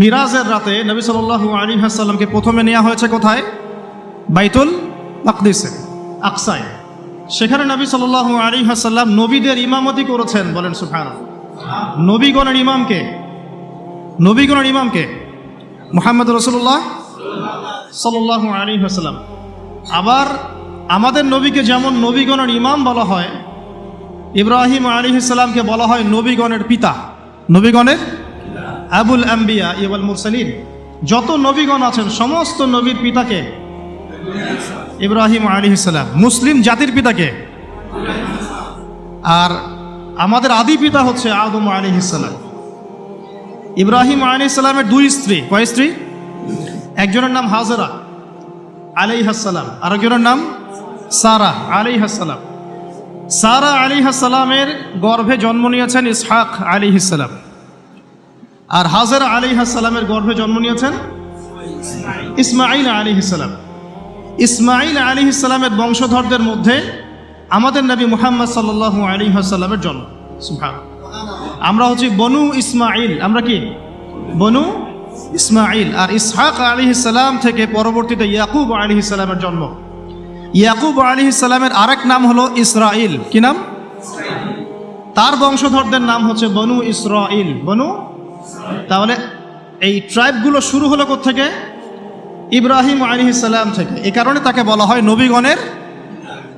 মিরাজের রাতে নবী সাল্লাল্লাহু আলাইহি ওয়াসাল্লামকে প্রথমে নেওয়া হয়েছে কোথায়? বাইতুল মাকদিসে, আকসায়। সেখানে নবী সাল্লাল্লাহু আলাইহি ওয়াসাল্লাম নবীদের ইমামতি করেছেন। বলেন সুবহানাল্লাহ। নবীগণের ইমামকে মুহাম্মদ রাসূলুল্লাহ সাল্লাল্লাহু আলাইহি ওয়াসাল্লাম। আবার আমাদের নবীকে যেমন নবীগণের ইমাম বলা হয়, ইব্রাহিম আলাইহিস সালামকে বলা হয় নবীগণের পিতা, নবীগণের আবুল আম্বিয়া ওয়াল মুরসালিন। যত নবীগণ আছেন সমস্ত নবীর পিতাকে ইব্রাহিম আলাইহিস সালাম। মুসলিম জাতির পিতাকে, আর আমাদের আদি পিতা হচ্ছে আদম আলাইহিস সালাম। ইব্রাহিম আলাইহিস সালামের দুই স্ত্রী, কয় স্ত্রী? একজনের নাম হাজরা আলাইহিস সালাম, আরেকজনের নাম সারা আলাইহিস সালাম। সারা আলাইহিস সালামের গর্ভে জন্ম নিয়েছেন ইসহাক আলাইহিস সালাম, আর হাজরা আলাইহিস সালামের গর্ভে জন্ম নিয়েছেন ইসমাঈল আলাইহিস সালাম। ইসমাঈল আলাইহিস সালামের বংশধরদের মধ্যে আমাদের নবী মুহাম্মদ সাল্লাল্লাহু আলাইহি ওয়াসাল্লামের জন্ম। সুবহানাল্লাহ। আমরা হচ্ছি বনু ইসমাঈল। আমরা কি? বনু ইসমাঈল। আর ইসহাক আলাইহিস সালাম থেকে পরবর্তীতে ইয়াকুব আলাইহিস সালামের জন্ম। ইয়াকুব আলাইহিস সালামের আরেক নাম হলো ইসরাইল। কি নাম? তার বংশধরদের নাম হচ্ছে বনু ইসরাইল। বনু, তাহলে এই ট্রাইবগুলো শুরু হলো কোত্থেকে? ইব্রাহিম আলাইহিস সালাম থেকে। এই কারণে তাকে বলা হয় নবীগণের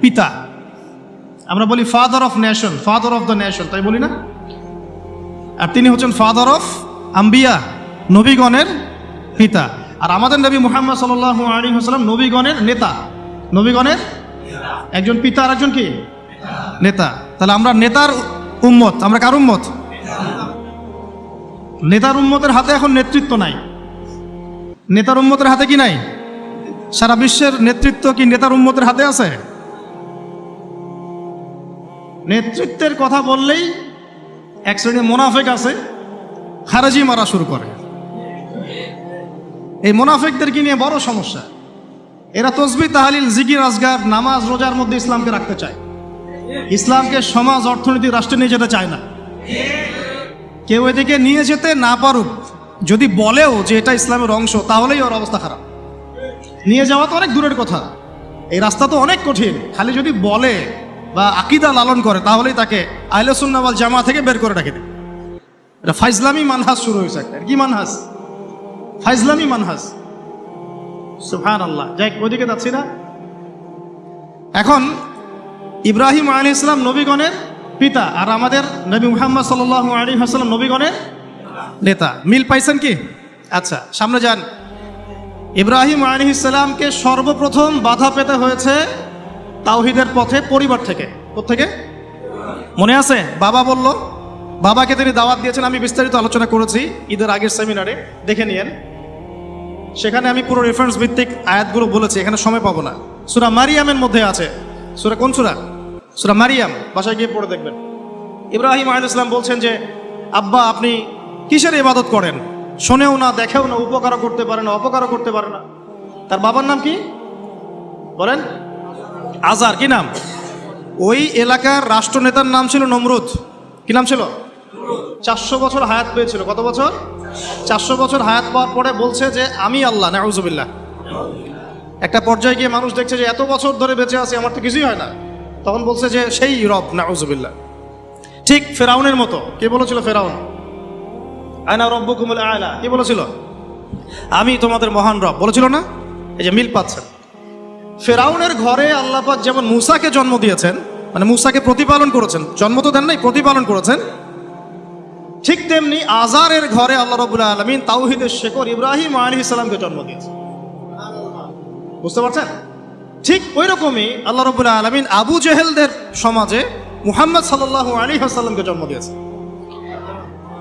পিতা। আমরা বলি father of nation, father of the nation, তাই বলি না? আর তিনি হচ্ছেন ফাদার অফ আম্বিয়া, নবীগণের পিতা। আর আমাদের নবী মুহাম্মদ সাল্লাল্লাহু আলাইহি ওয়াসাল্লাম নবীগণের নেতা, নবীগণের একজন পিতা আর একজন কি? নেতা। তাহলে আমরা নেতার উম্মত। আমরা কার উম্মত? নেতার উম্মতের হাতে এখন নেতৃত্ব নাই। নেতার উম্মতের হাতে কি নাই? সারা বিশ্বের নেতৃত্ব কি নেতার উম্মতের হাতে আছে? নেতৃত্বের কথা বললেই এক শ্রেণীর মুনাফিক আছে, খারেজি মারা শুরু করে। এই মুনাফিকদেরকে নিয়ে বড় সমস্যা। এরা তসবিহ, তাহলিল, জিকির, আজগার, নামাজ, রোজার মধ্যে ইসলামকে রাখতে চায়। ইসলামকে সমাজ, অর্থনীতি, রাষ্ট্রে নিয়ে যেতে চায় না। কেউ এদিকে নিয়ে যেতে না পারুক, যদি বলেও যে এটা ইসলামের অংশ, তাহলেই ওর অবস্থা খারাপ। নিয়ে যাওয়া তো অনেক দূরের কথা, এই রাস্তা তো অনেক কঠিন। খালি যদি বলে বা আকীদা লালন করে, তাহলেই তাকে আহলে সুন্নাহ ওয়াল জামাত থেকে বের করে রাখে দেবে। এটা ফাইজলামি মানহাজ শুরু হয়েছে একটা। কি মানহাজ? ফাইজলামি মানহাজ। সুবহানাল্লাহ। যাই, ওইদিকে যাচ্ছি না। এখন ইব্রাহিম আলাইহিস সালাম নবীগণের পিতা, আর আমাদের নবী মুহাম্মদ সাল্লাল্লাহু আলাইহি ওয়াসাল্লাম নবীগণের নেতা। মিল পাইছেন কি? আচ্ছা, সামনে যান। ইব্রাহিম আলাইহিস সালামকে সর্বপ্রথম বাধা পেতে হয়েছে তাওহীদের পথে পরিবার থেকে। কোত্থেকে? মনে আছে? বাবা বলল, বাবাকে তিনি দাওয়াত দিয়েছেন। আমি বিস্তারিত আলোচনা করেছি ঈদের আগের সেমিনারে, দেখে নিয়েন। সেখানে আমি পুরো রেফারেন্স ভিত্তিক আয়াতগুলো বলেছি, এখানে সময় পাবো না। সূরা মারিয়ামের মধ্যে আছে। সূরা কোন সূরা? সূরা মারিয়াম। বাসায় গিয়ে পড়ে দেখবেন। ইব্রাহিম আলাইহিস সালাম বলছেন যে, আব্বা আপনি কিসের ইবাদত করেন? শোনেও না, দেখেও না, উপকারও করতে পারে না, অপকারও করতে পারে না। তার বাবার নাম কি বলেন? আজার। কি নাম? ওই এলাকার রাষ্ট্রনেতার নাম ছিল নমরুদ। কি নাম ছিল? 400 বছর হায়াত পেয়েছিল। কত বছর? 400 বছর হায়াত পাওয়ার পরে বলছে যে আমি আল্লাহ। নাউজুবিল্লাহ। একটা পর্যায়ে গিয়ে মানুষ দেখছে যে এত বছর ধরে বেঁচে আছি, আমার তো কিছুই হয় না, তখন বলছে যে সেই রব। নাউজুবিল্লাহ। ঠিক ফেরাউনের মতো। কে বলেছিল? ফেরাউন। আনা রব্বুকুমুল আ'লা। কি বলেছিল? আমি তোমাদের মহান রব বলেছিল না? এই যে মিল পাচ্ছেন। ফেরাউনের ঘরে আল্লাহ পাক যেমন মূসাকে জন্ম দিয়েছেন, মানে মূসাকে প্রতিপালন করেছেন, জন্ম তো দেন নাই, প্রতিপালন করেছেন, ঠিক তেমনি আজারের ঘরে আল্লাহ রাব্বুল আলামিন তাওহীদের শেকড় ইব্রাহিম আলাইহিস সালামকে জন্ম দিয়েছেন। বুঝতে পারছেন? ঠিক ওই রকমই আল্লাহ রাব্বুল আলামিন আবু জেহেলদের সমাজে মুহাম্মদ সাল্লাল্লাহু আলাইহি ওয়াসাল্লামকে জন্ম দিয়েছেন।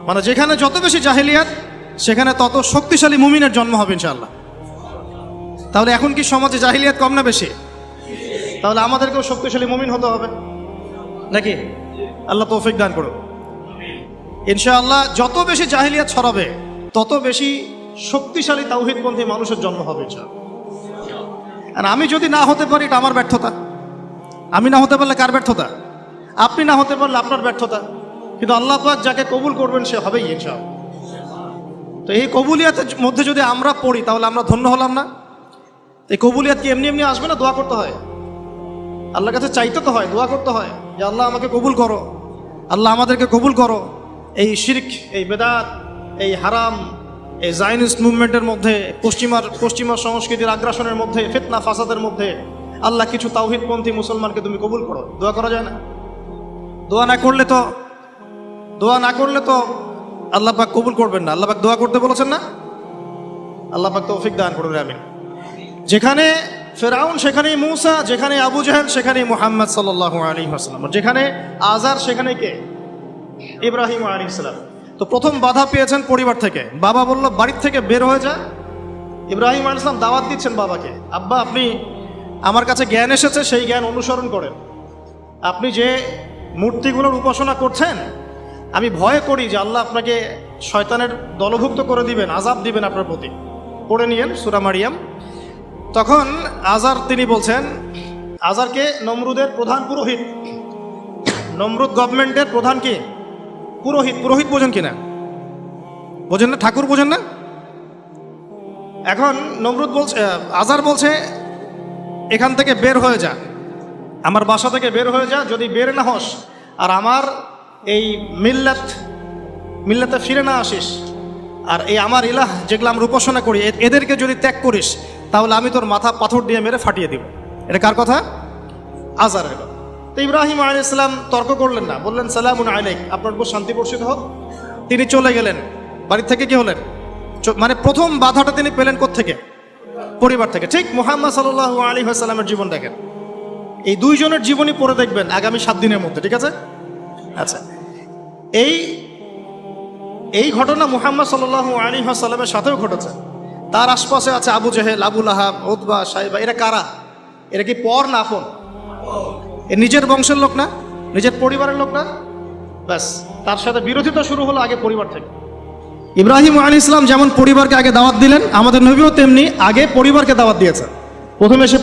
মানে যেখানে যত বেশি জাহেলিয়াত, সেখানে তত শক্তিশালী মুমিনের জন্ম হবে ইনশাআল্লাহ। তাহলে এখন কি সমাজে জাহেলিয়াত কম না বেশি? তাহলে আমাদেরকেও শক্তিশালী মুমিন হতে হবে নাকি? আল্লাহ তৌফিক দান করুন ইনশাআল্লাহ। যত বেশি জাহেলিয়াত ছড়াবে, তত বেশি শক্তিশালী তাওহীদপন্থী মানুষের জন্ম হবে ইনশাআল্লাহ। আর আমি যদি না হতে পারি, এটা আমার ব্যর্থতা। আমি না হতে পারলে কার ব্যর্থতা? আপনি না হতে পারলে আপনার ব্যর্থতা। কিন্তু আল্লাহ পাক যাকে কবুল করবেন সে হবেই ইনশাআল্লাহ। তো এই কবুলিয়াতের মধ্যে যদি আমরা পড়ি তাহলে আমরা ধন্য হলাম না? এই কবুলিয়াত কি এমনি এমনি আসবে না? দোয়া করতে হয়, আল্লাহর কাছে চাইতে তো হয়, দোয়া করতে হয় যে আল্লাহ আমাকে কবুল করো, আল্লাহ আমাদেরকে কবুল করো। এই শিরক, এই বেদাত, এই হারাম, এই জায়নিস্ট মুভমেন্টের মধ্যে, পশ্চিমা সংস্কৃতির আগ্রাসনের মধ্যে, ফিতনা ফাসাদের মধ্যে আল্লাহ কিছু তাওহীদপন্থী মুসলমানকে তুমি কবুল করো। দোয়া করা যায় না? দোয়া না করলে তো আল্লাহ পাক কবুল করবেন না। আল্লাহ পাক দোয়া করতে বলেছেন না? আল্লাহ পাক তৌফিক দান করুন, আমিন। যেখানে ফেরাউন সেখানেই মূসা, যেখানে আবু জাহেল সেখানেই মুহাম্মদ সাল্লাল্লাহু আলাইহি ওয়াসাল্লাম, যেখানে আজার সেখানে কে? ইব্রাহিম আলাইহিস সালাম। তো প্রথম বাধা পেয়েছেন পরিবার থেকে। বাবা বলল বাড়ির থেকে বের হয়ে যা। ইব্রাহিম আলাইহিস সালাম দাওয়াত দিচ্ছেন বাবাকে, আব্বা আপনি, আমার কাছে জ্ঞান এসেছে, সেই জ্ঞান অনুসরণ করেন। আপনি যে মূর্তিগুলোর উপাসনা করছেন, আমি ভয় করি যে আল্লাহ আপনাকে শয়তানের দলভুক্ত করে দিবেন, আযাব দিবেন আপনার প্রতি। পড়ে নিয়েন সূরা মারিয়াম। তখন আজার তিনি বলছেন, আজারকে নমরুদের প্রধান পুরোহিত, নমরুদ গভর্নমেন্টের প্রধান কি? পুরোহিত। পুরোহিত বোঝেন কিনা? বোঝেন না? ঠাকুর বোঝেন না? এখন নমরুদ বলছে, আজার বলছে এখান থেকে বের হয়ে যা, আমার বাসা থেকে বের হয়ে যা। যদি বের না হস আর আমার এই মিল্লাতে ফিরে না আসিস, আর এই আমার ইলাহ যেগুলো আমরা উপাসনা করি এদেরকে যদি ত্যাগ করিস, তাহলে আমি তোর মাথা পাথর দিয়ে মেরে ফাটিয়ে দিব। এটা কার কথা? আজারের কথা। তো ইব্রাহিম আলাইহিস সালাম তর্ক করলেন না, বললেন সালামুন আলাইক, আপনার উপর শান্তি বর্ষিত হোক। তিনি চলে গেলেন। বাড়ি থেকে কি হলেন? মানে প্রথম বাধাটা তিনি পেলেন কোত্থেকে? পরিবার থেকে। ঠিক মুহাম্মদ সাল্লাল্লাহু আলাইহি ওয়াসাল্লামের জীবন দেখেন, এই দুইজনের জীবনী পড়ে দেখবেন আগামী 7 দিনের মধ্যে, ঠিক আছে? আচ্ছা, এই ঘটনা মুহাম্মদ সাল্লাল্লাহু আলাইহি ওয়াসাল্লামের সাথেও ঘটেছে। তার আশপাশে আছে আবু জেহেল, আবু লাহাব, উতবা, সাইবা। এরা কারা? এরা কি পর না আপন? এ নিজের বংশের লোক না, নিজের পরিবারের লোক না? ব্যাস, তার সাথে বিরোধিতা শুরু হলো আগে পরিবার থেকে। ইব্রাহিম আলাইহিস সালাম যেমন পরিবারকে আগে দাওয়াত দিলেন, আমাদের নবীও তেমনি আগে পরিবারকে দাওয়াত দিয়েছেন। প্রথমে সে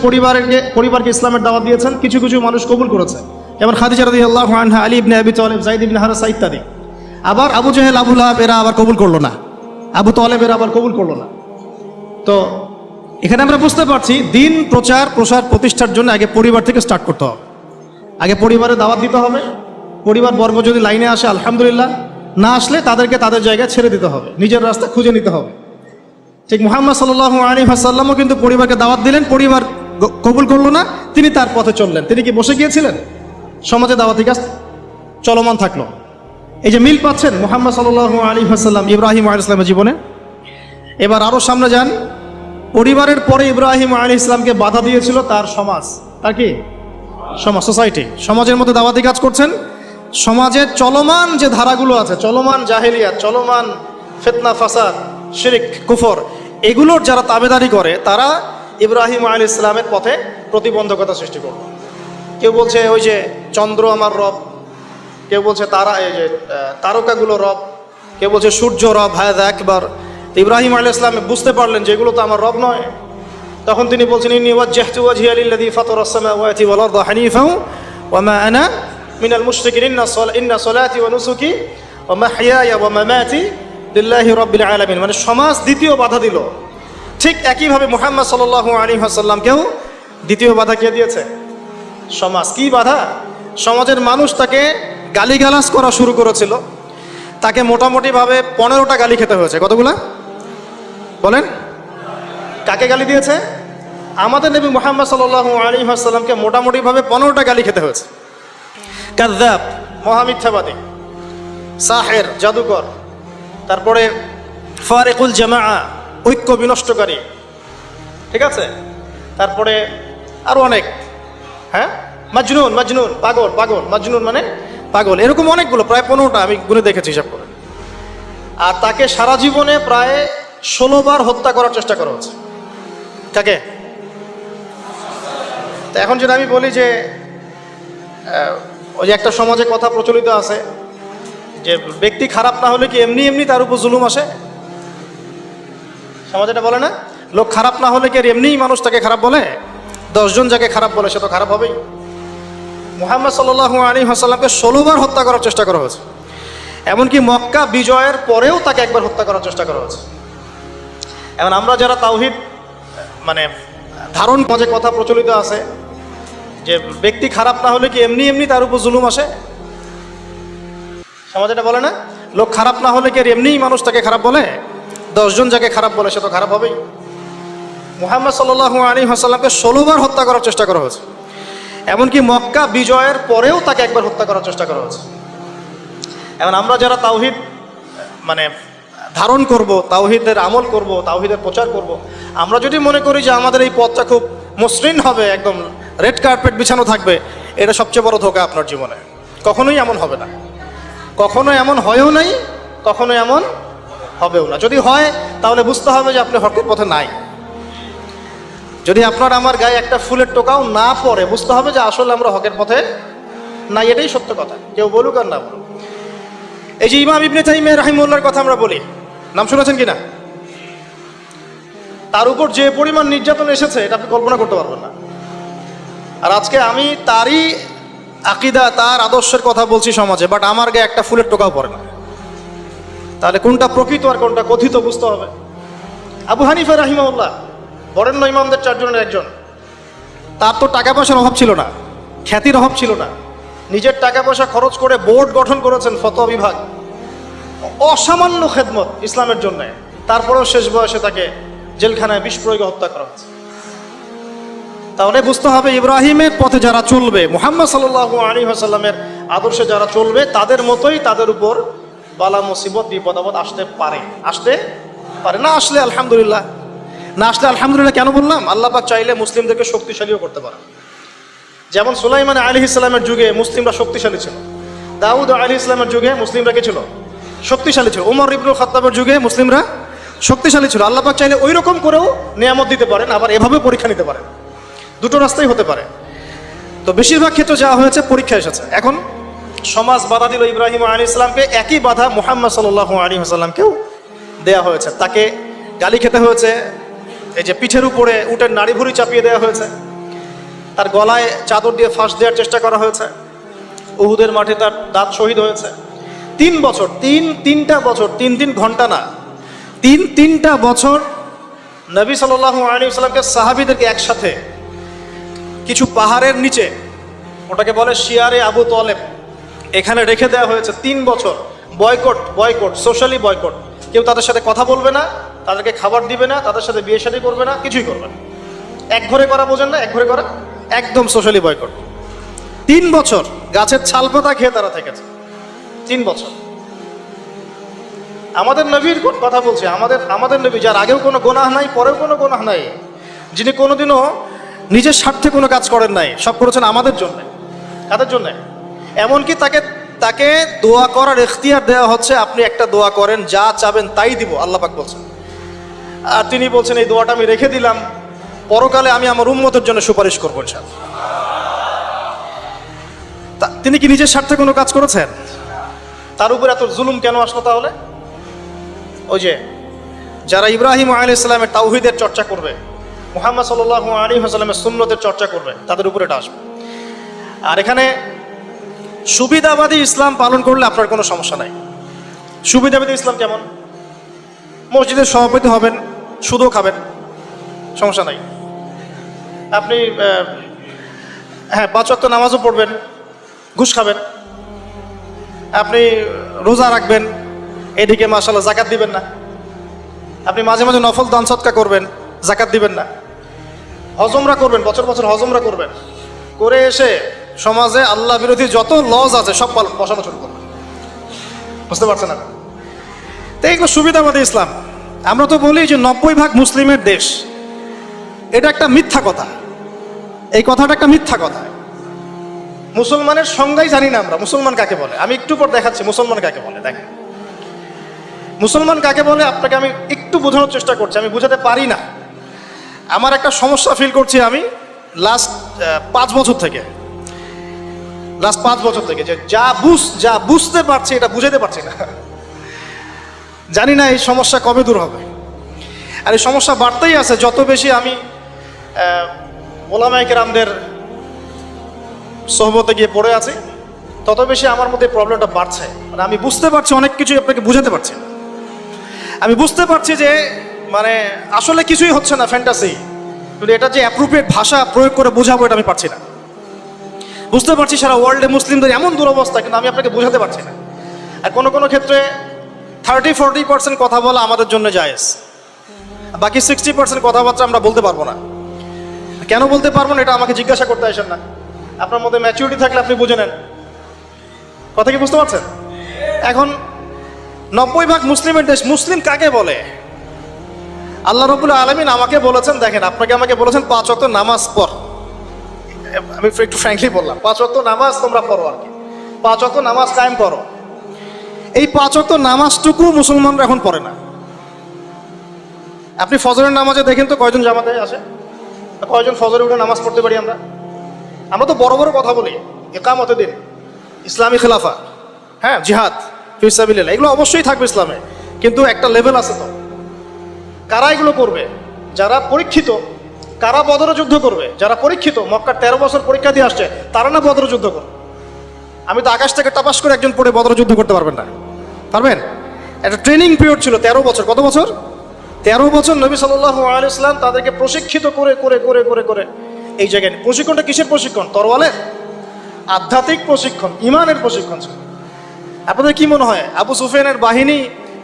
পরিবারকে ইসলামের দাওয়াত দিয়েছেন। কিছু কিছু মানুষ কবুল করেছে, যেমন খাদিজা রাদিয়াল্লাহু আনহা, আলী ইবনে আবি তালিব, যায়েদ ইবনে হারেসা ইত্যাদি। আবার আবু জেহেল, আবু লাহাব এরা আবার কবুল করলো না, আবু তালেব এরা আবার কবুল করলো না। তো এখানে আমরা বুঝতে পারছি দিন প্রসার প্রতিষ্ঠার জন্য আগে পরিবার থেকে স্টার্ট করতে হবে। আগে পরিবারে দাওয়াত দিতে হবে। পরিবার বর্গ যদি লাইনে আসে আলহামদুলিল্লাহ, না আসলে তাদেরকে তাদের জায়গায় ছেড়ে দিতে হবে, নিজের রাস্তা খুঁজে নিতে হবে। ঠিক মুহাম্মদ সাল্লাল্লাহু আলাইহি ওয়াসাল্লামও কিন্তু পরিবারকে দাওয়াত দিলেন, পরিবার কবুল করলো না, তিনি তার পথে চললেন। তিনি কি বসে গিয়েছিলেন? সমাজে দাওয়াতি কাজ চলমান থাকলো। এই যে মিল পাচ্ছেন মুহাম্মদ সাল্লাল্লাহু আলাইহি ওয়াসাল্লাম ইব্রাহিম আলাইহিস সালামের জীবনে। এবার আরো সামনে যান। পরিবারের পরে ইব্রাহিম আলাইহিস সালামকে বাধা দিয়েছিল তার সমাজ। তার কি? সমাজ, সোসাইটি। সমাজের মধ্যে দাওয়াতি কাজ করছেন। সমাজের চলমান যে ধারাগুলো আছে, চলমান জাহেলিয়াত, চলমান ফিতনা ফাসাদ, শিরক, কুফর, এগুলোর যারা তাবেদারি করে তারা ইব্রাহিম আলাইহিস সালামের পথে প্রতিবন্ধকতা সৃষ্টি করবে। কেউ বলছে ওই যে চন্দ্র আমার রব, কেউ বলছে তারকাগুলো রব, কেউ বলছে সূর্য রব। হায়দা একবার ইব্রাহিম আলাইহিস সালাম বুঝতে পারলেন যে এগুলো তো আমার রব নয়। তখন তিনি বলছেন, ইন্নী ওয়াজ্জাহতু ওয়াজহিয়া লিল্লাযী ফাতারাস সামাওয়াতি ওয়াল আরদা হানিফাও ওয়া মা আনা মিনাল মুশরিকিন ইন্না সলাতি ওয়া নুসুকি ওয়া মাহইয়ায়া ওয়া মামাতি লিল্লাহি রাব্বিল আলামিন। মানে সমাজ দ্বিতীয় বাধা দিল। ঠিক একইভাবে মুহাম্মদ সাল্লাল্লাহু আলাইহি ওয়াসাল্লামকেও দ্বিতীয় বাধা কে দিয়েছে? সমাজ। কি বাধা? সমাজের মানুষ তাকে গালিগালাজ করা শুরু করেছিল। তাকে মোটামুটিভাবে 15টা গালি খেতে হয়েছে। কতগুলা বলেন? কাকে গালি দিয়েছে? আমাদের নবী মুহাম্মদ সাল্লাল্লাহু আলাইহি ওয়াসাল্লামকে মোটামুটিভাবে 15টা গালি খেতে হয়েছে। কাযযাব, মহামিথ্যাবাদী, সাহের, জাদুকর, তারপরে ফারিকুল জামাআ, ঐক্য বিনষ্টকারী, ঠিক আছে? তারপরে আরো অনেক, হ্যাঁ, মাজনুন, পাগল, মাজনুন মানে পাগল, এরকম অনেকগুলো, প্রায় 15টা আমি গুনে দেখেছি হিসাব করে। আর তাকে সারা জীবনে প্রায় 16 বার হত্যা করার চেষ্টা করা হচ্ছে। কাকে? তো এখন যদি আমি বলি যে ওই যে একটা সমাজে কথা প্রচলিত আছে যে ব্যক্তি খারাপ না হলে কি এমনি এমনি তার উপর জুলুম আসে? সমাজ এটা বলে না? লোক খারাপ না হলে কি এমনিই মানুষ তাকে খারাপ বলে? 10 জন যাকে খারাপ বলে সে তো খারাপ হবেই। মুহাম্মদ সাল্লাল্লাহু আলাইহি ওয়াসাল্লামকে 16 বার হত্যা করার চেষ্টা করা হয়েছে। এমনকি মক্কা বিজয়ের পরেও তাকে একবার হত্যা করার চেষ্টা করা হয়েছে। এখন আমরা যারা তাওহীদ মানে ধারণ যে কথা প্রচলিত আছে যে ব্যক্তি খারাপ না হলে কি এমনি এমনি তার উপর জুলুম আসে, সমাজ এটা বলে না, লোক খারাপ না হলে কি এমনিই মানুষ তাকে খারাপ বলে? 10 জন যাকে খারাপ বলে সে তো খারাপ হবেই। মুহাম্মদ সাল্লাল্লাহু আলাইহি ওয়াসাল্লামকে 16 বার হত্যা করার চেষ্টা করা হয়েছে, এমনকি মক্কা বিজয়ের পরেও তাকে একবার হত্যা করার চেষ্টা করা হয়েছে। এখন আমরা যারা তাওহীদ মানে ধারণ করব, তাওহীদের আমল করব, তাওহীদের প্রচার করব, আমরা যদি মনে করি যে আমাদের এই পথটা খুব মসৃণ হবে, একদম রেড কার্পেট বিছানো থাকবে, এটা সবচেয়ে বড় ধোঁকা আপনার জীবনে। কখনোই এমন হবে না, কখনো এমন হয়ও নাই, কখনো এমন হবেও না। যদি হয় তাহলে বুঝতে হবে যে আপনি হকের পথে নাই। যদি আপনার আমার গায়ে একটা ফুলের টোকাও না পড়ে, বুঝতে হবে যে আসলে আমরা হকের পথে নাই, এটাই সত্য কথা, কেউ বলুক আর না বলুক। এই যে ইমাম ইবনে তাইমিয়া রাহিমাহুল্লাহর কথা আমরা বলি, নাম শুনেছেন কিনা? তার উপর যে পরিমাণ নির্যাতন এসেছে এটা আপনি কল্পনা করতে পারবেন না। আর আজকে আমি তারই আকীদা, তার আদর্শের কথা বলছি সমাজে, বাট আমার গায়ে একটা ফুলের টোকাও পড়ে না। তাহলে কোনটা প্রকৃত আর কোনটা কথিত বুঝতে হবে। আবু হানিফা রাহিমাহুল্লাহ বরেণ্য ইমামদের 4 জনের একজন। তার তো টাকা পয়সার অভাব ছিল না, খ্যাতির অভাব ছিল না, নিজের টাকা পয়সা খরচ করে বোর্ড গঠন করেছেন, ফতোয়া বিভাগ, অসামান্য খেদমত ইসলামের জন্য। তারপরেও শেষ বয়সে তাকে জেলখানায় বিষ প্রয়োগে হত্যা করা হয়েছে। তাহলে বুঝতে হবে ইব্রাহিমের পথে যারা চলবে, মুহাম্মদ সাল্লাল্লাহু আলাইহি ওয়াসাল্লামের আদর্শে যারা চলবে, তাদের মতোই তাদের উপর বালা মুসিবত বিপদ আপদ আসতে পারে, আসতে পারে। না আসলে আলহামদুলিল্লাহ, না আসলে আলহামদুলিল্লাহ কেন বললাম? আল্লাহ পাক চাইলে মুসলিমদেরকে শক্তিশালীও করতে পারে। যেমন সুলাইমান আলাইহিস সালামের যুগে মুসলিমরা শক্তিশালী ছিল, দাউদ আলাইহিস সালামের যুগে মুসলিমরা কি ছিল? শক্তিশালী ছিল। ওমর ইবনুল খাত্তাবের যুগে মুসলিমরা শক্তিশালী ছিল। আল্লাহ পাক চাইলে ওই রকম করেও নিয়ামত দিতে পারেন, আবার এভাবে পরীক্ষা নিতে পারেন। দুটো রাস্তাই হতে পারে। তো বেশিরভাগ ক্ষেত্রে যা হয়েছে পরীক্ষা এসেছে। এখন সমাজ বাধা দিল ইব্রাহিম আলাইহিস সালামকে, একই বাধা মুহাম্মদ সাল্লাল্লাহু আলাইহি ওয়াসাল্লামকেও দেয়া হয়েছে। তাকে গালি খেতে হয়েছে, এই যে পিঠের উপরে উটের নাড়ি ভুঁড়ি চাপিয়ে দেওয়া হয়েছে, তার গলায় চাদর দিয়ে ফাঁস দেওয়ার চেষ্টা করা হয়েছে, উহুদের মাঠে তার দাঁত শহীদ হয়েছে। 3 বছর, তিনটা বছর, 3 ঘন্টা না, 3টা বছর নবী সাল্লাল্লাহু আলাইহি ওয়াসাল্লামকে সাহাবীদেরকে একসাথে কিছু পাহাড়ের নিচে, ওটাকে বলে শিয়ারে আবু তলেব, এখানে রেখে দেওয়া হয়েছে 3 বছর। Boycott, socially boycott. কেউ তাদের সাথে কথা বলবে না, তাদেরকে খাবার দিবে না, তাদের সাথে বিয়ে শাদী করবে না, কিছুই করবে না। এক ঘরে করা, বোঝেন না? এক ঘরে করা, একদম সোশ্যালি বয়কট। 3 বছর গাছের ছাল পাতা খেয়ে তারা থেকেছে, 3 বছর। আমাদের নবীর কথা বলছে, আমাদের নবী, যার আগেও কোনো গুনাহ নাই, পরেও কোনো গুনাহ নাই, যিনি কোনোদিনও নিজের স্বার্থে কোনো কাজ করেন নাই, সব করেছেন আমাদের জন্য। কাদের জন্য? এমনকি তাকে দোয়া করার ইখতিয়ার দেওয়া হচ্ছে, আপনি একটা দোয়া করেন, যা চাবেন তাই দিব, আল্লাহ পাক বলছেন। আর তিনি বলছেন এই দোয়াটা আমি রেখে দিলাম, পরকালে আমি আমার উম্মতের জন্য সুপারিশ করবো ইনশাআল্লাহ। তিনি কি নিজের স্বার্থে কোনো কাজ করেছেন? তার উপর এত জুলুম কেন আসলো তাহলে? ওই যে যারা ইব্রাহিম আলাইহিস সালামের তাওহীদের চর্চা করবে, মুহাম্মদ সাল্লাল্লাহু আলাইহি ওয়াসাল্লামের সুন্নতের চর্চা করবে, তাদের উপরে এটা আসবে। আর এখানে সুবিধাবাদী ইসলাম পালন করলে আপনার কোনো সমস্যা নাই। সুবিধাবাদী ইসলাম কেমন? মসজিদের সভাপতি হবেন, সুদও খাবেন, সমস্যা নাই। আপনি 5 ওয়াক্ত নামাজও পড়বেন, ঘুষ খাবেন। আপনি রোজা রাখবেন, এদিকে মাশাআল্লাহ যাকাত দিবেন না। আপনি মাঝে মাঝে নফল দান সদকা করবেন, যাকাত দিবেন না। হজমরা করবেন, বছর হজমরা করবেন, করে এসে সমাজে আল্লাহ বিরোধী যত লজ আছে সব বসানো শুরু করবেন। বুঝতে পারছেন না? তো এইগুলো সুবিধাবাদী ইসলাম। আমরা তো বলি যে 90% মুসলিমের দেশ, এটা একটা মিথ্যা কথা। এই কথাটা একটা মিথ্যা কথা। মুসলমানের সংজ্ঞাই জানি না আমরা, মুসলমান কাকে বলে। আমি একটু পর দেখাচ্ছি মুসলমান কাকে বলে। দেখেন মুসলমান কাকে বলে, আপনাকে আমি একটু বোঝানোর চেষ্টা করছি। আমি বুঝাতে পারি না, আমার একটা সমস্যা ফিল করছি আমি লাস্ট 5 বছর থেকে, যে যা বুঝতে পারছি এটা বুঝাতে পারছি না। জানি না এই সমস্যা কবে দূর হবে। আর এই সমস্যা বাড়তেই আছে, যত বেশি আমি ওলামায়ে কেরামদের সোহবতে গিয়ে পড়ে আছি, তত বেশি আমার মধ্যে প্রবলেমটা বাড়ছে। মানে আমি বুঝতে পারছি অনেক কিছু, আপনাকে বুঝাতে পারছি না। আমি বুঝতে পারছি যে মানে আসলে কিছুই হচ্ছে না, ফ্যান্টাসি, কিন্তু এটা যে অ্যাপ্রোপ্রিয়েট ভাষা প্রয়োগ করে বোঝাবো এটা আমি পারছি না। বুঝতে পারছি সারা ওয়ার্ল্ডে মুসলিমদের এমন দুরবস্থা, কিন্তু আমি আপনাকে বোঝাতে পারছি না। আর কোনো কোনো ক্ষেত্রে 30-40% কথা বলা আমাদের জন্য জায়েজ, বাকি 60% কথাবার্তা আমরা বলতে পারবো না। কেন বলতে পারবো না এটা আমাকে জিজ্ঞাসা করতে আসেন না। আপনার মধ্যে ম্যাচুরিটি থাকলে আপনি বুঝে নেন। কথা কি বুঝতে পারছেন? এখন 90% মুসলিমের দেশ, মুসলিম কাকে বলে? আল্লাহ রাব্বুল আলামিন আমাকে বলেছেন, দেখেন আপনাকে আমাকে বলেছেন 5 ওয়াক্ত নামাজ পড়। আমি একটু ফ্র্যাঙ্কলি বললাম, 5 ওয়াক্ত নামাজ তোমরা পড়ো, আর কি 5 ওয়াক্ত নামাজ কায়েম করো। এই 5 ওয়াক্ত নামাজটুকু মুসলমানরা এখন পড়ে না। আপনি ফজরের নামাজে দেখেন তো কয়জন জামাতে আসে, কয়জন ফজরে উঠে নামাজ পড়তে পারি আমরা? আমরা তো বড় বড় কথা বলি, ইকামতে দিন, ইসলামী খেলাফা, হ্যাঁ, জিহাদ ফি সাবিলিল্লাহ, এগুলো অবশ্যই থাকবে ইসলামে, কিন্তু একটা লেভেল আছে। তো কারা এগুলো করবে? যারা পরীক্ষিত। কারা বদরে যুদ্ধ করবে? যারা পরীক্ষিত, মক্কার 13 বছর পরীক্ষা দিয়ে আসছে, তারা না বদরে যুদ্ধ করবে? আমি তো আকাশ থেকে টাপাস করে একজন পড়ে বদরে যুদ্ধ করতে পারবেন না, পারবেন? একটা ট্রেনিং পিরিয়ড ছিল 13 বছর। কত বছর? 13 বছর নবী সাল্লাল্লাহু আলাইহি ওয়াসাল্লাম তাদেরকে প্রশিক্ষিত করে করে করে করে করে এই জায়গায়। প্রশিক্ষণটা কিসের প্রশিক্ষণ? তরওয়ালের, আধ্যাত্মিক প্রশিক্ষণ, ইমানের প্রশিক্ষণ ছিল। আপনাদের কি মনে হয় আবু সুফিয়ানের বাহিনী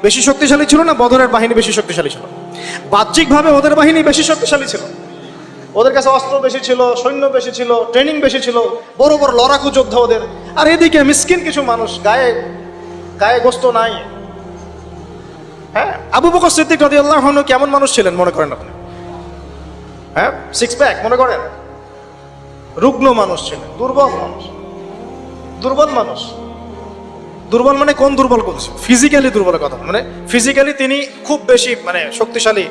বেশি শক্তিশালী ছিল না বদরের বাহিনী বেশি শক্তিশালী ছিল? বাহ্যিকভাবে ওদের বাহিনী বেশি শক্তিশালী ছিল। ওদের কাছে অস্ত্র বেশি ছিল, সৈন্য বেশি ছিল, ট্রেনিং বেশি ছিল, বড় বড় লড়াকু যোদ্ধা ওদের। আর এদিকে মিসকিন কিছু মানুষ, গায়ে গায়ে গোস্ত নাই। হ্যাঁ, আবু বকর সিদ্দিক রাদিয়াল্লাহু আনহু কেমন মানুষ ছিলেন মনে করেন আপনি? হ্যাঁ, 6 প্যাক মনে করেন? রুগ্ন মানুষ ছিলেন, দুর্বল মানুষ। দুর্বল মানুষ, দুর্বল মানে কোন দুর্বল বলছি? ফিজিক্যালি দুর্বলের কথা, মানে ফিজিক্যালি তিনি খুব বেশি মানে শক্তিশালী,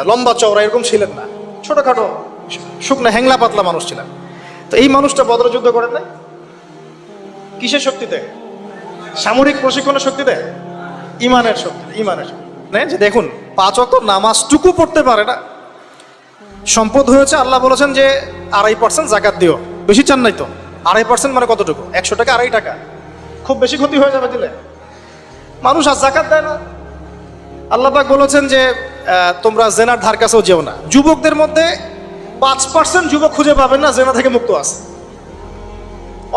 লম্বা চওড়া এরকম ছিলেন না, ছোটখাটো শুকনা হ্যাংলা পাতলা মানুষ ছিলেন। তো এই মানুষটা বদর যুদ্ধ করেন না কিসের শক্তিতে? সামরিক প্রশিক্ষণের শক্তিতে, ইমানের শক্তি, ইমানের শক্তি। যে দেখুন 5 ওয়াক্ত নামাজটুকু পড়তে পারে না। সম্পদ হয়েছে, আল্লাহ বলেছেন যে 2.5% যাকাত দিও। বেশি চান নাই তো? 2.5% মানে কতটুকু? 100 টাকা 2.5 টাকা, খুব বেশি ক্ষতি হয়ে যাবে দিলে। মানুষ আর যাকাত দেয় না। আল্লাহ পাক বলেছেন যে তোমরা জেনার ধার কাছেও যেও না। যুবকদের মধ্যে 5% যুবক খুঁজে পাবেন না জেনা থেকে মুক্ত আছে।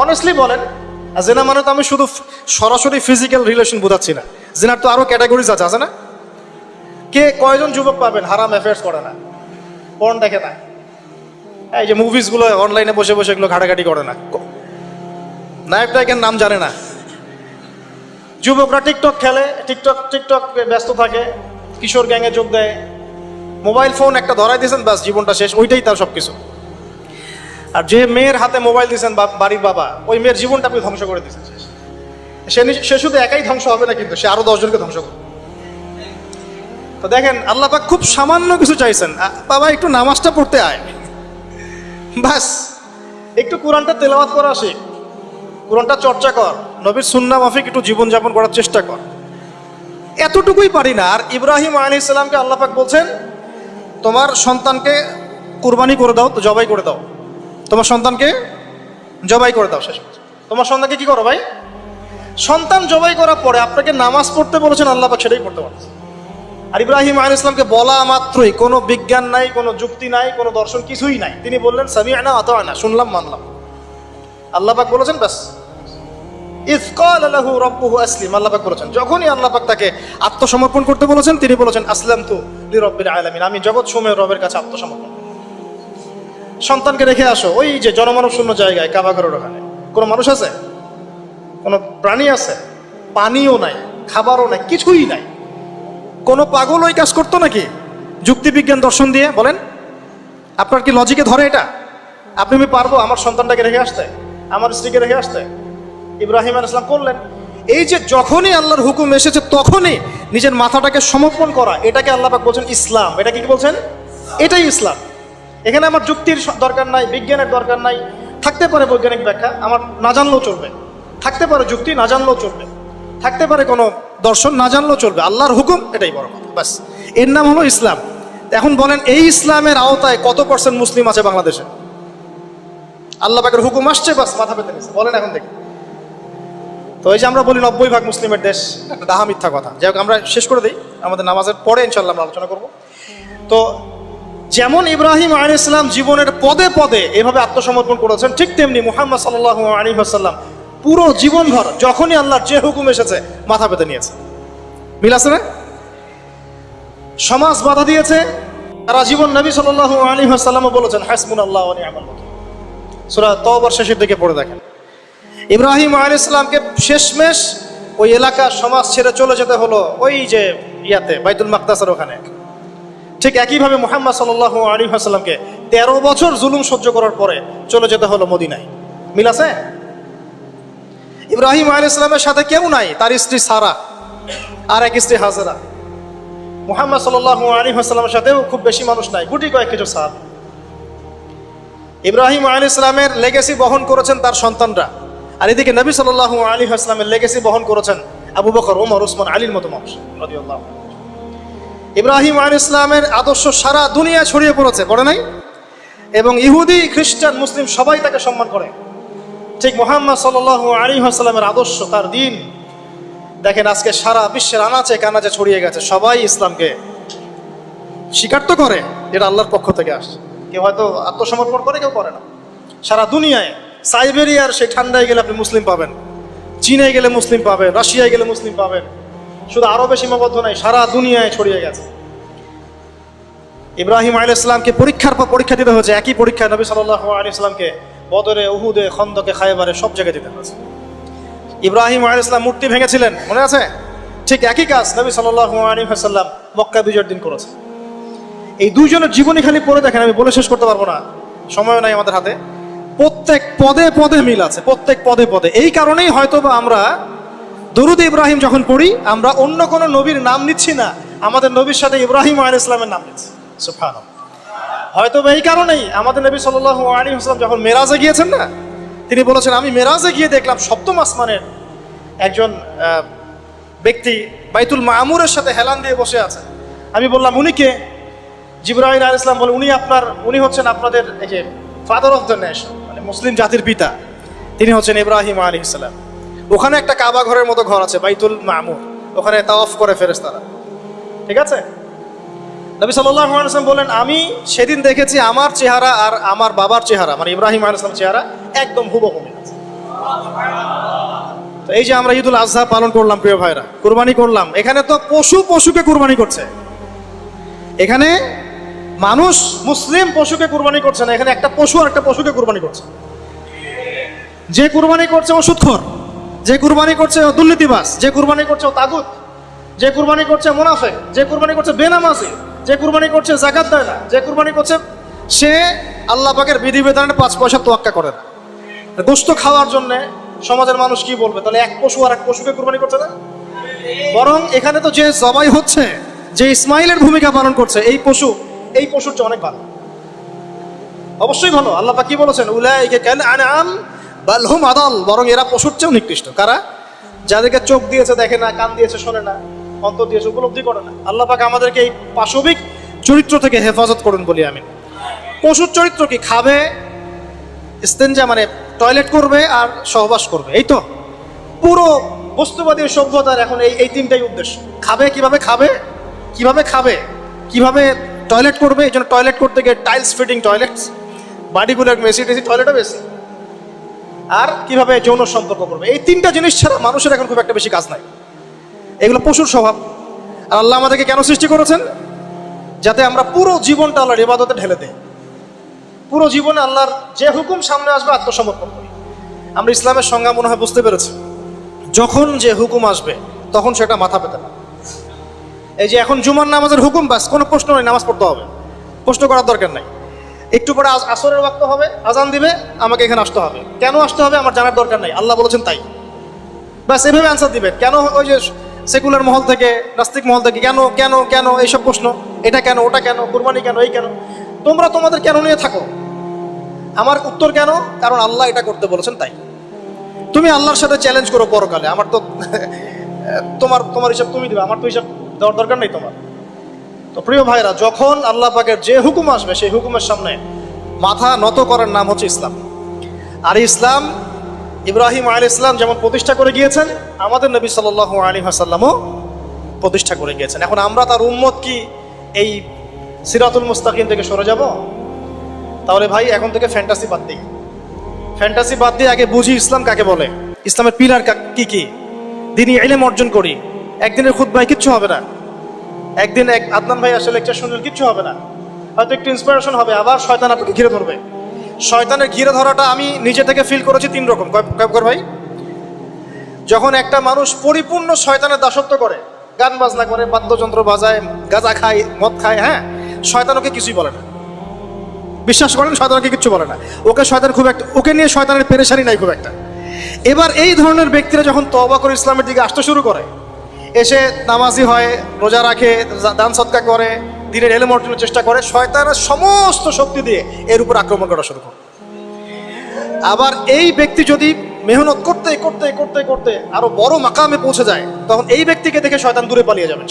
অনেস্টলি বলেন, জেনা মানে তো আমি শুধু সরাসরি ফিজিক্যাল রিলেশন বোঝাচ্ছি না, জেনার তো আরো ক্যাটাগরিজ আছে, আছে না? কে কয়জন যুবক পাবেন হারাম অ্যাফেয়ার্স করে না, পর্ন দেখে না, এই যে মুভিজগুলো অনলাইনে বসে বসে এগুলো ঘাটাঘাটি করে না, নায়ক নায়কের নাম জানে না। যুবকরা টিকটক খেলে, টিকটক ব্যস্ত থাকে, কিশোর গ্যাংয়ে যোগ দেয়, মোবাইল ফোন একটা ধরাই দিয়েছেন, ব্যাস জীবনটা শেষ, ওইটাই তার সবকিছু। আর যে মেয়ের হাতে মোবাইল দিয়েছেন বাড়ির বাবা, ওই মেয়ের জীবনটা আপনি ধ্বংস করে দিয়েছেন। সে শুধু একাই ধ্বংস হবে না, কিন্তু সে আরো 10 জনকে ধ্বংস করবে। তো দেখেন আল্লাহ পাক খুব সামান্য কিছু চাইছেন, বাবা একটু নামাজটা পড়তে আয়, বাস একটু কোরআনটা তেলাওয়াত করা শিখ, কোরআনটা চর্চা কর, নবীর সুন্নাহ মাফিক একটু জীবনযাপন করার চেষ্টা কর। এতটুকুই পারি না। আর ইব্রাহিম আলাইহিস সালামকে আল্লাহ পাক বলছেন তোমার সন্তানকে কুরবানি করে দাও, তো জবাই করে দাও, তোমার সন্তানকে জবাই করে দাও। শেষ তোমার সন্তানকে কি করো ভাই? সন্তান জবাই করার পরে আপনাকে নামাজ পড়তে বলেছেন, আল্লাহ পাক সেটাই পড়তে বলেছেন। আর ইব্রাহিম আলাইহিস সালামকে বলা মাত্রই কোনো বিজ্ঞান নাই, কোনো যুক্তি নাই, কোনো দর্শন, কিছুই নাই, তিনি বললেন সামি'না আতা'না, শুনলাম মানলাম। আল্লাহ পাক বলেছেন ব্যাস। ইয ক্বালা লাহু রাব্বুহু আসলিম, আল্লাহ পাক বলেছেন যখনই আল্লাহ পাক তাকে আত্মসমর্পণ করতে বলেছেন, তিনি বলেছেন আসলামতু লিরাব্বিল আলামিন, আমি জগৎ সমূহের রবের কাছে আত্মসমর্পণ। সন্তানকে রেখে আসো ওই যে জনমানব শূন্য জায়গায়, কাবা ঘরের ওখানে। কোনো মানুষ আছে? কোনো প্রাণী আছে? পানিও নাই, খাবারও নাই, কিছুই নাই। কোনো পাগল ওই কাজ করতো নাকি যুক্তি বিজ্ঞান দর্শন দিয়ে? বলেন, আপনার কি লজিকে ধরে এটা? আপনি আমি পারবো আমার সন্তানটাকে রেখে আসতে, আমার স্ত্রীকে রেখে আসতে? ইব্রাহিম আলাইহিস সালাম করলেন। এই যে যখনই আল্লাহর হুকুম এসেছে তখনই নিজের মাথাটাকে সমর্পণ করা, এটাকে আল্লাহ পাক বলছেন ইসলাম। এটা কি বলছেন? এটাই ইসলাম। এখানে আমার যুক্তির দরকার নাই, বিজ্ঞানের দরকার নাই। থাকতে পারে বৈজ্ঞানিক ব্যাখ্যা, আমার না জানলেও চলবে। থাকতে পারে যুক্তি, না জানলেও চলবে। থাকতে পারে কোনো দর্শন, না জানলেও চলবে। আল্লাহর হুকুম, এটাই বড় কথা, ব্যাস। এর নাম হলো ইসলাম। এখন বলেন এই ইসলামের আওতায় কত % মুসলিম আছে বাংলাদেশে? আল্লাহ পাকের হুকুম আসছে, বাস মাথা পেতে নিচ্ছে। বলেন এখন দেখি তো এই যে আমরা বলি 90% মুসলিমের দেশ, একটা ডাহা মিথ্যা কথা। যাই হোক, আমরা শেষ করে দিই, আমাদের নামাজের পরে ইনশাল্লাহ আমরা আলোচনা করব। তো যেমন ইব্রাহিম আলাইহিস সালাম জীবনের পদে পদে এভাবে আত্মসমর্পণ করেছেন, ঠিক তেমনি মুহাম্মদ সাল্লাল্লাহু আলাইহি ওয়াসাল্লাম পুরো জীবনভর যখনই আল্লাহর যে হুকুম এসেছে মাথা পেতে নিয়েছে। মিল আছে না? সমাজ বাধা দিয়েছে, সারা জীবন নবী সাল্লাল্লাহু আলাইহি ওয়াসাল্লামও বলেছেন হাসবুনাল্লাহু ওয়া নি'মাল ওয়াকিল। সূরা তাওবার শেষের দিকে পড়ে দেখেন, ইব্রাহিম আলাইহিস সালামকে শেষমেশ ওই এলাকা সমাজ ছেড়ে চলে যেতে হলো ওই যে ইয়াতে বাইতুল মাকদাসের ওখানে। ঠিক একইভাবে মুহাম্মদ সাল্লাল্লাহু আলাইহি ওয়াসাল্লামকে 13 বছর জুলুম সহ্য করার পরে চলে যেতে হলো মদিনায়। মিল আছে? ইব্রাহিম আলাইহিস সালামের সাথে কেউ নাই, তার স্ত্রী সারা আর এক স্ত্রী হাজেরা। মুহাম্মদ সাল্লাল্লাহু আলাইহি ওয়াসাল্লামের সাথেও খুব বেশি মানুষ নাই, গুটি কয়েক কিছু সাহাবী। ইব্রাহিম আলাইহিস সালামের লেগেসি বহন করেছেন তার সন্তানরা, আর এদিকে নবী সাল্লাল্লাহু আলাইহি ওয়াসাল্লামের লেগেসি বহন করেছেন আবু বকর, ওমর, উসমান, আলীর মতো মানুষ রাদিয়াল্লাহু আনহু। ইব্রাহিম আলাইহিস সালামের আদর্শ সারা দুনিয়া ছড়িয়ে পড়েছে, পড়ে নাই? এবং ইহুদি, খ্রিস্টান, মুসলিম সবাই তাকে সম্মান করে। ঠিক মুহাম্মদ সাল্লাল্লাহু আলাইহি ওয়াসাল্লামের আদর্শ, তার দ্বীন দেখেন আজকে সারা বিশ্বের আনাচে কানাচে ছড়িয়ে গেছে। সবাই ইসলামকে স্বীকার তো করে, এটা আল্লাহর পক্ষ থেকে আসে। কেউ হয়তো আত্মসমর্পণ করে, কেউ করে না। সারা দুনিয়ায় সাইবেরিয়ার সেই ঠান্ডায় গেলে আপনি মুসলিম পাবেন, চীনে গেলে মুসলিম পাবেন, রাশিয়ায় গেলে মুসলিম পাবেন। শুধু আরবে সীমাবদ্ধ নাই, সারা দুনিয়ায় ছড়িয়ে গেছে। ইব্রাহিম আলাইহিস সালামকে পরীক্ষার পর পরীক্ষা দিতে হয়েছে। একই পরীক্ষা নবী সাল্লাল্লাহু আলাইহি সাল্লামকে বদরে, উহুদে, খন্দকে, খায়বারে সব জায়গায় দিতে হয়েছে। ইব্রাহিম আলাইহিস সালাম মূর্তি ভেঙেছিলেন, মনে আছে? ঠিক একই কাজ নবী সাল্লাল্লাহু আলাইহি ওয়াসাল্লাম মক্কা বিজয়ের দিন করেছে। এই দুইজনের জীবনী খালি পড়ে দেখেন, আমি বলে শেষ করতে পারবো না, সময় নাই আমাদের হাতে। প্রত্যেক পদে পদে মিল আছে, প্রত্যেক পদে পদে। এই কারণেই হয়তোবা আমরা দরুদ ইব্রাহিম যখন পড়ি, আমরা অন্য কোনো নবীর নাম নিচ্ছি না, আমাদের নবীর সাথে ইব্রাহিম আলাইহিস সালামের নাম নিচ্ছি। সুবহানাল্লাহ। হয়তোবা এই কারণেই আমাদের নবী সাল্লাল্লাহু আলাইহি ওয়াসাল্লাম যখন মেরাজে গিয়েছেন না, তিনি বলেছেন আমি মেরাজে গিয়ে দেখলাম সপ্তম আসমানের একজন ব্যক্তি বাইতুল মামুরের সাথে হেলান দিয়ে বসে আছেন। আমি বললাম উনি কে? জিবরাইল আলাইহিস সালাম বলে উনি হচ্ছেন আপনাদের এই যে ফাদার অফ দ্য নেশন, মানে মুসলিম জাতির পিতা, তিনি হচ্ছেন ইব্রাহিম আলাইহিস সালাম। ওখানে একটা কাবা ঘরের মতো ঘর আছে বাইতুল মামুর, ওখানে তাওয়াফ করে ফেরেশতারা। ঠিক আছে? নবী সাল্লাল্লাহু আলাইহি ওয়াসাল্লাম বলেন আমি সেদিন দেখেছি আমার চেহারা আর আমার বাবার চেহারা, মানে ইব্রাহিম আলাইহিস সালামের চেহারা একদম হুবহু মিল আছে। তো এই যে আমরা ঈদুল আজহা পালন করলাম প্রিয় ভাইরা, কুরবানি করলাম, এখানে তো পশুকে কুরবানি করছে। এখানে মানুষ মুসলিম পশুকে কুরবানি করছে না, এখানে একটা পশু আর একটা পশুকে কুরবানি করছে। যে কুরবানি করছে ও সুদখোর, যে কুরবানি করছে ও দুর্নীতিবাজ, যে কুরবানি করছে ও তাগুত, যে কুরবানি করছে মুনাফিক, যে কুরবানি করছে বেনামাজি, যে কুরবানি করছে যাকাত দেয় না, যে কুরবানি করছে সে আল্লাহ পাকের বিধিবিধানের 5 পয়সা তোয়াক্কা করে না। গোশত খাওয়ার জন্য সমাজের মানুষ কি বলবে? তাহলে এক পশু আর এক পশুকে কুরবানি করছে না? বরং এখানে তো যে জবাই হচ্ছে, যে ইসমাইলের ভূমিকা পালন করছে, এই পশুর চেয়ে অনেক ভালো, অবশ্যই ভালো। আল্লাহ পাক কি বলেছেন? উলাইকা কাল আনআম বাল হুম আদাল, বরং এরা পশুর চেয়েও নিকৃষ্ট। কারা? যাদেরকে চোখ দিয়েছে দেখে না, কান দিয়েছে শোনে না, অন্তর দিয়েছে উপলব্ধি করে না। আল্লাহ পাক আমাদেরকে এই পাশবিক চরিত্র থেকে হেফাজত করুন বলি আমিন। পশুর চরিত্র কি? খাবে, ইস্তেঞ্জা মানে টয়লেট করবে আর সহবাস করবে, এই তো পুরো বস্তুবাদী সভ্যতার এখন এই তিনটাই উদ্দেশ্য। খাবে, কিভাবে খাবে, কিভাবে টয়লেট করবে, এই জন্য টয়লেট করতে গিয়ে টাইলস ফিটিং টয়লেটস, বাড়িগুলোর মেসি টয়লেটও বেশি, আর কিভাবে যৌন সম্পর্ক করবে। এই তিনটা জিনিস ছাড়া মানুষের এখন খুব একটা বেশি কাজ নাই। এগুলো পশুর স্বভাব। আর আল্লাহ আমাদেরকে কেন সৃষ্টি করেছেন? যাতে আমরা পুরো জীবনটা আল্লাহর ইবাদতে ঢেলে দেই, পুরো জীবনে আল্লাহর যে হুকুম সামনে আসবে আত্মসমর্পণ করি। আমরা ইসলামের সংজ্ঞা মনে হয় বুঝতে পেরেছি। যখন যে হুকুম আসবে তখন সেটা মাথা পেতে না। এই যে এখন জুমার নামাজের হুকুম, বাস কোনো প্রশ্ন নেই, নামাজ পড়তে হবে, প্রশ্ন করার দরকার নাই। একটু পরে আসরের ওয়াক্ত হবে, আজান দিবে, আমাকে এখানে আসতে হবে। কেন আসতে হবে আমার জানার দরকার নাই, আল্লাহ বলেছেন তাই, বাস এভাবে অ্যান্সার দিবেন। কেন ওই যে সেকুলার মহল থেকে, নাস্তিক মহল থেকে কেন কেন কেন এইসব প্রশ্ন, এটা কেন, ওটা কেন, কুরবানি কেন, এই কেন, তোমরা তোমাদের কেন নিয়ে থাকো, আমার উত্তর কেন? কারণ আল্লাহ এটা করতে বলেছেন তাই। তুমি আল্লাহর সাথে চ্যালেঞ্জ করো পরকালে, আমার তো তোমার হিসাব তুমি দিবে, আমার তো হিসাব দেওয়ার দরকার নেই তোমার। তো প্রিয় ভাইরা, যখন আল্লাহ পাকের যে হুকুম আসবে সেই হুকুমের সামনে মাথা নত করার নাম হচ্ছে ইসলাম। আর ইসলাম ইব্রাহিম আলাইহিস সালাম যেমন প্রতিষ্ঠা করে গিয়েছেন, আমাদের নবী সাল্লাল্লাহু আলাইহি ওয়াসাল্লামও প্রতিষ্ঠা করে গিয়েছেন। এখন আমরা তার উম্মত কি এই সিরাতুল মুস্তাকিম থেকে সরে যাব? তাহলে ভাই এখন থেকে ফ্যান্টাসি বাদ দিই, ফ্যান্টাসি বাদ দিয়ে আগে বুঝি ইসলাম কাকে বলে, ইসলামের পিলার কি কি, দিনই ইলম অর্জন করি। একদিনের খুতবায় কিচ্ছু হবে না, একদিন এক আদনান ভাই আসলে লেকচার শুনলেন, কিচ্ছু হবে না, হয়তো একটু ইন্সপিরেশন হবে, আবার শয়তান আপনাকে ঘিরে ধরবে। শয়তানের ঘিরে ধরাটা আমি নিজে থেকে ফিল করেছি তিন রকম। কয়েকবার ভাই, যখন একটা মানুষ পরিপূর্ণ শয়তানের দাসত্ব করে, গান বাজনা করে, বাদ্যযন্ত্র বাজায়, গাঁজা খায়, মদ খায়, হ্যাঁ, শয়তান ওকে কিছুই বলে না। বিশ্বাস করেন, শয়তানকে কিচ্ছু বলে না, ওকে শয়তান খুব একটা, ওকে নিয়ে শয়তানের পেরেশানি নাই খুব একটা। এবার এই ধরনের ব্যক্তিরা যখন তওবা করে ইসলামের দিকে আসতে শুরু করে, এসে নামাজি হয়, রোজা রাখে, দান সদকা করে, দিনের ইলম অর্জনের চেষ্টা করে, শয়তানের সমস্ত শক্তি দিয়ে এর উপর আক্রমণ করা শুরু করে। আবার এই ব্যক্তি যদি মেহনত করতে করতে করতে করতে আরো বড় মাকামে পৌঁছে যায়, তখন এই ব্যক্তিকে দেখে শয়তান দূরে পালিয়ে যাবে।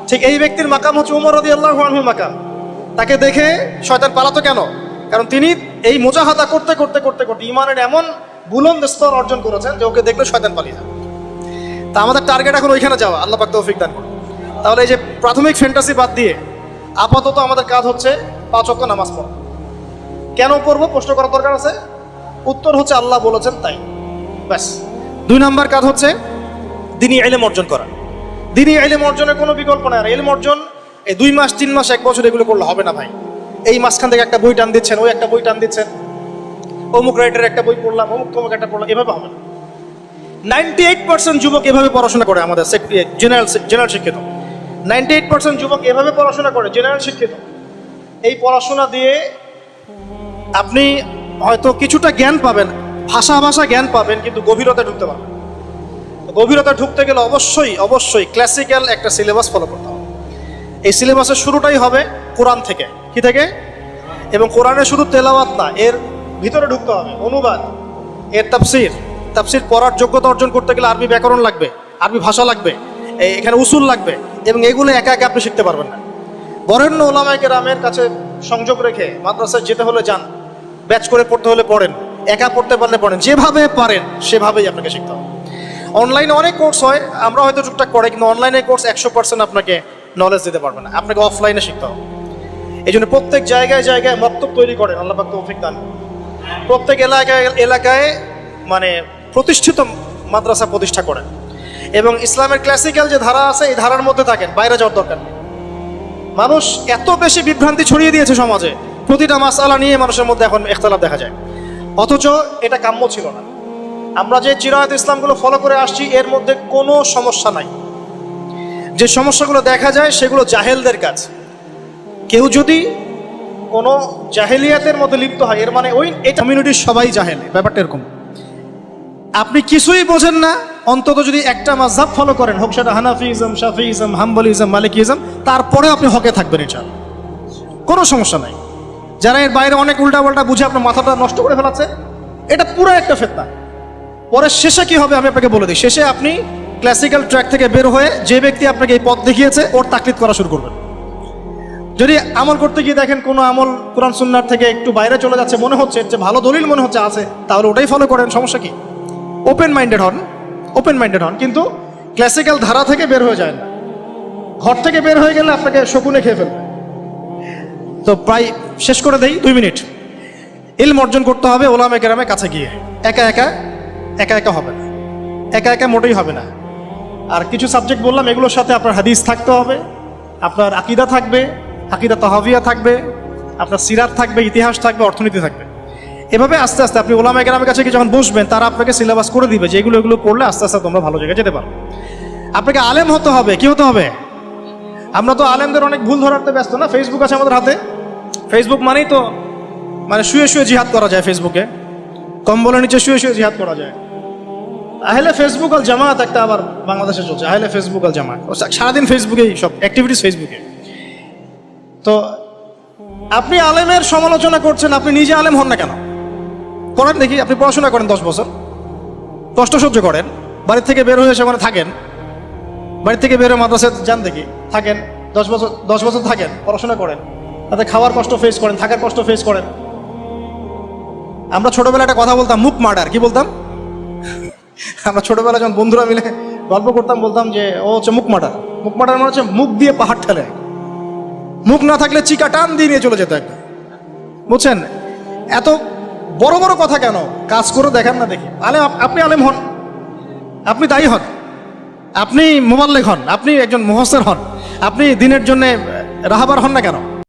ঠিক এই ব্যক্তির মাকাম হচ্ছে উমর রাদিয়াল্লাহু আনহুর মাকাম। তাকে দেখে শয়তান পালাতো কেন? কারণ তিনি এই মুজাহাদা করতে করতে করতে করতে ইমানের এমন বুলন্দ স্তর অর্জন করেছেন যে ওকে দেখলে শয়তান পালিয়ে যাবে। তা আমাদের টার্গেট এখন ওইখানে যাওয়া, আল্লাহ পাক তৌফিক দান করুন। তাহলে এই যে প্রাথমিক ফ্যান্টাসি বাদ দিয়ে আপাতত আমাদের কাজ হচ্ছে 5 ওয়াক্ত নামাজ পড়া। কেন পড়বো প্রশ্ন করার দরকার আছে? উত্তর হচ্ছে আল্লাহ বলেছেন তাই, ব্যাস। 2 নাম্বার কাজ হচ্ছে দ্বীনি ইলম অর্জন করা। দ্বীনি ইলম অর্জনের কোনো বিকল্প নাই। আর ইলম অর্জন এই 2 মাস 3 মাস 1 বছর এগুলো করলে হবে না ভাই। এই মাঝখান থেকে একটা বই টান দিচ্ছেন, ওই একটা বই টান দিচ্ছেন, অমুক রাইটার একটা বই পড়লাম, অমুক তমুক একটা পড়লাম, এভাবে হবে না। 98% যুবক এভাবে পড়াশোনা করে, আমাদের জেনারেল শিক্ষিত 98% যুবক এভাবে পড়াশোনা করে, জেনারেল শিক্ষিত। এই পড়াশোনা দিয়ে আপনি হয়তো কিছুটা জ্ঞান পাবেন, ভাষা জ্ঞান পাবেন, কিন্তু গভীরতা ঢুকতে পারবেন। গভীরতা ঢুকতে গেলে অবশ্যই ক্লাসিক্যাল একটা সিলেবাস ফলো করতে হবে। এই সিলেবাসের শুরুটাই হবে কোরআন থেকে। কি থেকে? এবং কোরআনে শুধু তেলাওয়াত না, এর ভিতরে ঢুকতে হবে অনুবাদ, এর তাফসীর পড়ার যোগ্যতা অর্জন করতে গেলে আরবি ব্যাকরণ লাগবে, আরবি ভাষা লাগবে, এখানে উসুল লাগবে, এবং এগুলো একা একা আপনি শিখতে পারবেন না। বরেণ্য ওলামায়ে কেরামের কাছে সংযোগ রেখে মাদ্রাসায় যেতে হলে যান, ব্যাচ করে পড়তে হলে পড়েন, একা পড়তে পারলে পড়েন, যেভাবে পারেন সেভাবেই আপনাকে শিখতে হবে। অনলাইনে অনেক কোর্স হয়, আমরা হয়তো টুকটাক পড়ে, কিন্তু অনলাইনে কোর্স 100% আপনাকে নলেজ দিতে পারবে না, আপনাকে অফলাইনে শিখতে হবে। এই জন্য প্রত্যেক জায়গায় জায়গায় মক্তব তৈরি করেন, আল্লাহ পাক তৌফিক দান। প্রত্যেক এলাকায় মানে প্রতিষ্ঠিত মাদ্রাসা প্রতিষ্ঠা করেন, এবং ইসলামের ক্লাসিক্যাল যে ধারা আছে এই ধারার মধ্যে থাকেন, বাইরে যাওয়ার দরকার নেই। মানুষ এত বেশি বিভ্রান্তি ছড়িয়ে দিয়েছে সমাজে, প্রতিটা মাসআলা নিয়ে মানুষের মধ্যে এখন ইখতিলাফ দেখা যায়, অথচ এটা কাম্য ছিল না। আমরা যে চিরায়ত ইসলামগুলো ফলো করে আসছি এর মধ্যে কোনো সমস্যা নাই। যে সমস্যাগুলো দেখা যায় সেগুলো জাহেলদের কাজ। কেউ যদি কোনো জাহেলিয়াতের মধ্যে লিপ্ত হয়, এর মানে ওই এই কমিউনিটির সবাই জাহেল, ব্যাপারটা এরকম। আপনি কিছুই বোঝেন না, অন্তত যদি একটা মাযহাব ফলো করেন, হোক সেটা হানাফিজম, শাফিইজম, হাম্বলিজম, মালিকিজম, তারপরে আপনি হকে থাকবেন, ইনশাআল্লাহ কোনো সমস্যা নাই। যারা এর বাইরে অনেক উল্টাপাল্টা বুঝে আপনার মাথাটা নষ্ট করে ফেলাচ্ছে, এটা পুরো একটা ফিতনা। পরে শেষে কি হবে আমি আপনাকে বলে দিই। শেষে আপনি ক্লাসিক্যাল ট্র্যাক থেকে বের হয়ে যে ব্যক্তি আপনাকে এই পথ দেখিয়েছে ওর তাকলিদ করা শুরু করবেন। যদি আমল করতে গিয়ে দেখেন কোনো আমল কোরআন সুন্নাহর থেকে একটু বাইরে চলে যাচ্ছে, মনে হচ্ছে যে ভালো দলিল মনে হচ্ছে আছে, তাহলে ওটাই ফলো করেন, সমস্যা কি? ওপেন মাইন্ডেড হন, কিন্তু ক্লাসিক্যাল ধারা থেকে বের হয়ে যায় না। ঘর থেকে বের হয়ে গেলে আপনাকে শকুনে খেয়ে ফেলবে। তো প্রায় শেষ করে দেই, 2 মিনিট। ইলম অর্জন করতে হবে ওলামায়ে কেরামের কাছে গিয়ে, একা একা হবে না, একা মোটেই হবে না। আর কিছু সাবজেক্ট বললাম, এগুলোর সাথে আপনার হাদিস থাকতে হবে, আপনার আকীদা থাকবে, আকীদা তাহাবিয়া থাকবে, আপনার সিরাত থাকবে, ইতিহাস থাকবে, অর্থনীতি থাকবে। এভাবে আস্তে আস্তে আপনি ওলামায়ে কেরামের কাছে যখন বসবেন, তারা আপনাকে সিলেবাস করে দিবে যে এগুলো পড়লে আস্তে আস্তে তোমরা ভালো জায়গায় যেতে পারো। আপনাকে আলেম হতে হবে। কি হতে হবে? আমরা তো আলেমদের অনেক ভুল ধরাতে ব্যস্ত না। ফেসবুক আছে আমাদের হাতে, ফেসবুক মানেই তো মানে শুয়ে জিহাদ করা যায়। ফেসবুকে কম্বলের নিচে শুয়ে জিহাদ করা যায়। আহলে ফেসবুক আল জামাত একটা আবার বাংলাদেশে চলছে, আহলে ফেসবুক আল জামাত, সারাদিন ফেসবুকেই সব অ্যাক্টিভিটিস ফেসবুকে। তো আপনি আলেমের সমালোচনা করছেন, আপনি নিজে আলেম হন না কেন? করেন দেখি। আপনি পড়াশোনা করেন 10 বছর, কষ্ট সহ্য করেন, বাড়ির থেকে বের হয়ে সেখানে থাকেন, বাড়ির থেকে বের হয়ে মাদ্রাসায় যান দেখি, থাকেন 10 বছর থাকেন, পড়াশোনা করেন, তাতে খাওয়ার কষ্ট ফেস করেন, থাকার কষ্ট ফেস করেন। আমরা ছোটবেলায় একটা কথা বলতাম, মুখ মার্ডার। কি বলতাম? আমরা ছোটবেলায় যখন বন্ধুরা মিলে গল্প করতাম, বলতাম যে ও হচ্ছে মুখ মার্ডার। মুখ মার্ডার মানে হচ্ছে মুখ দিয়ে পাহাড় ঠেলে, মুখ না থাকলে চিকা টান দিয়ে নিয়ে চলে যেত একদম। বুঝছেন? এত বড় বড় কথা কেন? কাজ করে দেখেন না দেখি। আলেম, আপনি আলেম হন, আপনি দায়ী হন, আপনি মোবাল্লেগ হন, আপনি একজন মুহসিন হন, আপনি দিনের জন্য রাহাবার হন না কেন?